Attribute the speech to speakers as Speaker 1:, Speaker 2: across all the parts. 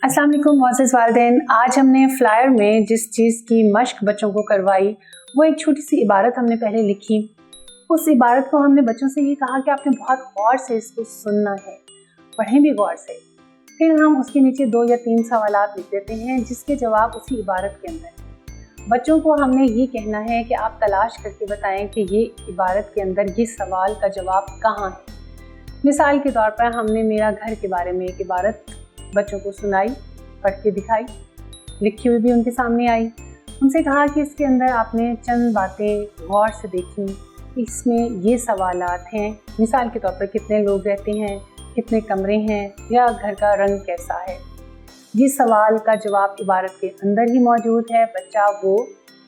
Speaker 1: अस्सलाम वालेकुम मोअज़्ज़िज़ वालिदैन। आज हमने फ्लायर में जिस चीज़ की मश्क बच्चों को करवाई वो एक छोटी सी इबारत हमने पहले लिखी। उस इबारत को हमने बच्चों से ये कहा कि आपने बहुत गौर से इसको सुनना है, पढ़ें भी गौर से। फिर हम उसके नीचे 2 या 3 सवालात लिख देते हैं जिसके जवाब उसी इबारत के अंदर है। बच्चों को हमने ये कहना है कि आप तलाश करके बताएं कि ये इबारत के अंदर ये सवाल का जवाब कहाँ है। मिसाल के तौर पर हमने मेरा घर के बारे में एक इबारत बच्चों को सुनाई, पढ़ के दिखाई, लिखी हुई भी उनके सामने आई। उनसे कहा कि इसके अंदर आपने चंद बातें गौर से देखी, इसमें ये सवालात हैं। मिसाल के तौर पर कितने लोग रहते हैं, कितने कमरे हैं, या घर का रंग कैसा है। ये सवाल का जवाब इबारत के अंदर ही मौजूद है। बच्चा वो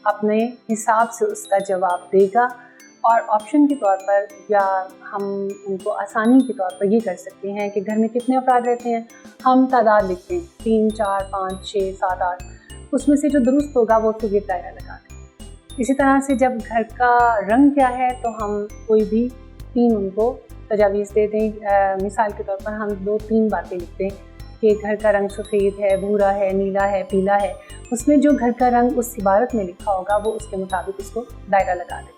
Speaker 1: अपने हिसाब से उसका जवाब देगा और ऑप्शन के तौर पर या हम उनको आसानी के तौर पर ये कर सकते हैं कि घर में कितने अफराद रहते हैं, हम तादाद लिखते हैं 3, 4, 5, 6, 7, 8, उसमें से जो दुरुस्त होगा वो फिर दायरा लगा दें। इसी तरह से जब घर का रंग क्या है तो हम कोई भी 3 उनको तजावीज़ दे दें। मिसाल के तौर पर हम 2-3 बातें लिखते हैं कि घर का रंग सफ़ेद है, भूरा है, नीला है, पीला है। उसमें जो घर का रंग उस इबारत में लिखा होगा वो उसके मुताबिक उसको दायरा लगा दें।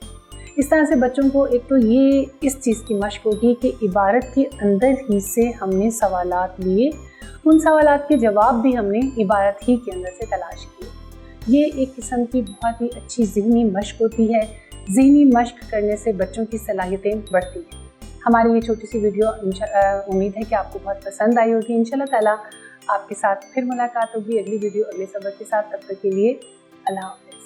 Speaker 1: इस तरह से बच्चों को एक तो ये इस चीज़ की मश्क होगी कि इबारत के अंदर ही से हमने सवालात लिए, उन सवालात के जवाब भी हमने इबारत ही के अंदर से तलाश किए। ये एक किस्म की बहुत ही अच्छी ज़हनी मश्क होती है। ज़हनी मश्क करने से बच्चों की सलाहियतें बढ़ती हैं। हमारी ये छोटी सी वीडियो उम्मीद है कि आपको बहुत पसंद आई होगी। इंशाल्लाह ताला आपके साथ फिर मुलाकात होगी अगली वीडियो अगले सबक के साथ। तब तक के लिए अल्लाह हाफ़िज़।